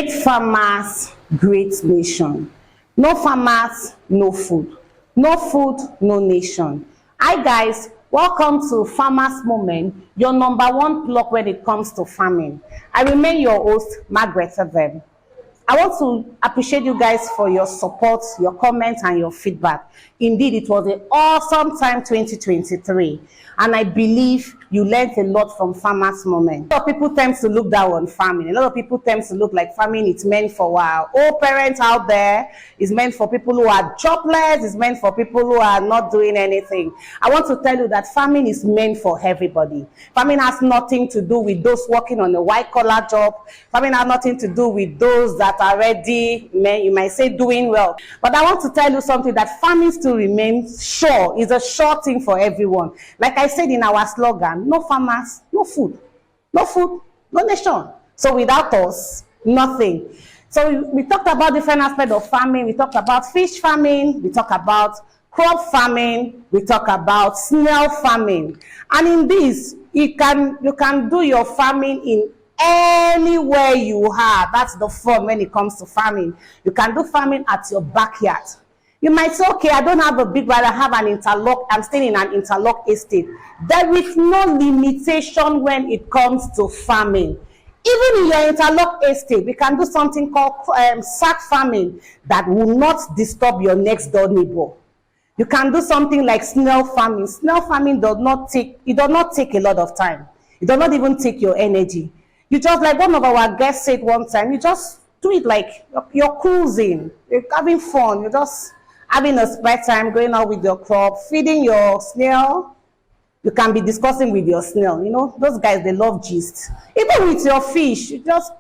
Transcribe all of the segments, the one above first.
Great farmers, great nation. No farmers, no food. No food, no nation. Hi guys, welcome to Farmers Moment, your #1 plug when it comes to farming. I remain your host, Margaret Edem. I want to appreciate you guys for your support, your comments, and your feedback. Indeed, it was an awesome time 2023, and I believe you learned a lot from Farmers Moment. A lot of people tend to look down on farming. A lot of people tend to look like farming is meant for our old parents out there. It's meant for people who are jobless. It's meant for people who are not doing anything. I want to tell you that farming is meant for everybody. Farming has nothing to do with those working on a white-collar job. Farming has nothing to do with those that are already, you might say, doing well. But I want to tell you something, that farming still remains sure. It's a sure thing for everyone. Like I said in our slogan, no farmers, no food. No food, no nation. So without us, nothing. So we talked about different aspects of farming. We talked about fish farming. We talked about crop farming. We talk about snail farming. And in this, you can do your farming in anywhere you are. That's the fun when it comes to farming. You can do farming at your backyard. You might say, okay, I don't have a big brother, I have an interlock, I'm staying in an interlock estate. There is no limitation when it comes to farming. Even in your interlock estate, we can do something called sack farming that will not disturb your next door neighbor. You can do something like snail farming. Snail farming does not take a lot of time. It does not even take your energy. You just, like one of our guests said one time, you just do it like you're cruising, you're having fun, you're just having a spare time, going out with your crop, feeding your snail. You can be discussing with your snail. You know, those guys, they love gist. Even with your fish, you just,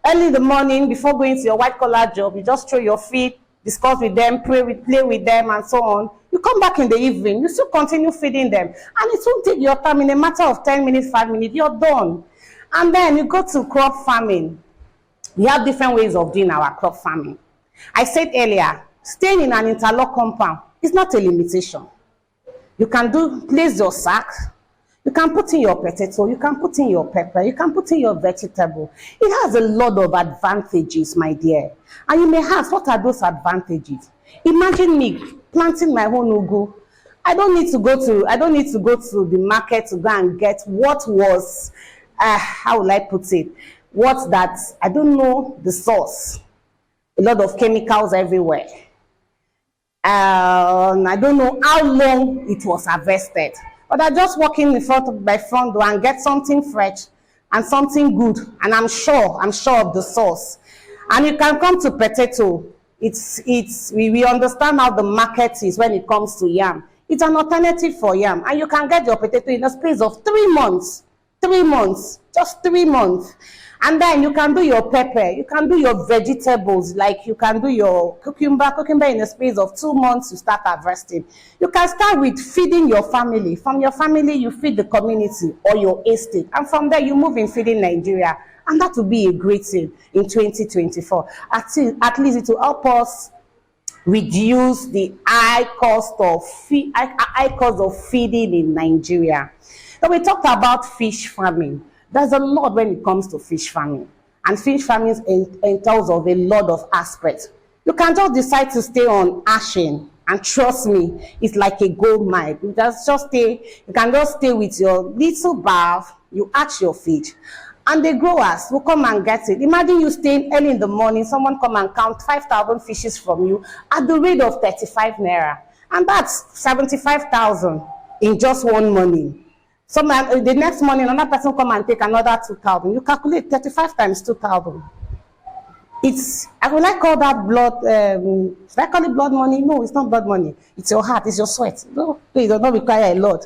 early in the morning, before going to your white-collar job, you just throw your feet, discuss with them, play with them, and so on. You come back in the evening, you still continue feeding them. And it won't take your time. In a matter of 10 minutes, 5 minutes, you're done. And then you go to crop farming. We have different ways of doing our crop farming. I said earlier, staying in an interlock compound is not a limitation. You can place your sack, you can put in your potato, you can put in your pepper, you can put in your vegetable. It has a lot of advantages, my dear. And you may ask, what are those advantages? Imagine me planting my own ugu. I don't need to go to the market to go and get what was, how will I put it? What's that? I don't know the source. A lot of chemicals everywhere. I don't know how long it was harvested. But I just walk in front of my front door and get something fresh and something good. And I'm sure of the source. And you can come to potato. We understand how the market is when it comes to yam. It's an alternative for yam. And you can get your potato in a space of 3 months. 3 months, just 3 months. And then you can do your pepper, you can do your vegetables, like you can do your cucumber in a space of 2 months, you start harvesting. You can start with feeding your family. From your family, you feed the community or your estate. And from there, you move in feeding Nigeria. And that will be a great thing in 2024. At least it will help us reduce the high cost of feeding in Nigeria. So we talked about fish farming. There's a lot when it comes to fish farming. And fish farming entails of a lot of aspects. You can just decide to stay on ashing. And trust me, it's like a gold mine. You can just stay with your little bath, you hatch your fish. And the growers will come and get it. Imagine you staying early in the morning, someone come and count 5,000 fishes from you at the rate of 35 naira. And that's 75,000 in just one morning. The next morning, another person come and take another 2,000. You calculate 35 times 2,000. I would like call that blood, should I call it blood money? No, it's not blood money. It's your heart, it's your sweat. No, it does not require a lot.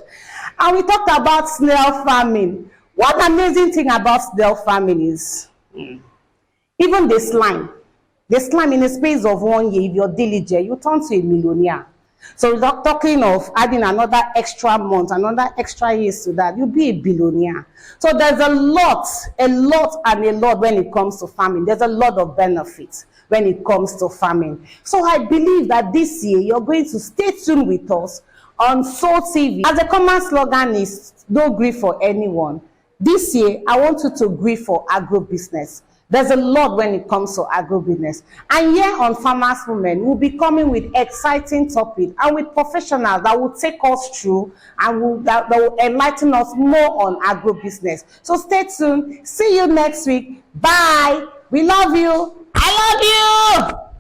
And we talked about snail farming. What amazing thing about snail farming is, even the slime in a space of 1 year, if you're diligent, you turn to a millionaire. So we're not talking of adding another extra month, another extra years to that, you'll be a billionaire. So there's a lot when it comes to farming. There's a lot of benefits when it comes to farming. So I believe that this year you're going to stay tuned with us on Soul TV. As a common slogan is, don't grieve for anyone. This year, I want you to grieve for agro business. There's a lot when it comes to agribusiness. And here on Farmers Women, we'll be coming with exciting topics and with professionals that will take us through and that will enlighten us more on agribusiness. So stay tuned. See you next week. Bye. We love you. I love you.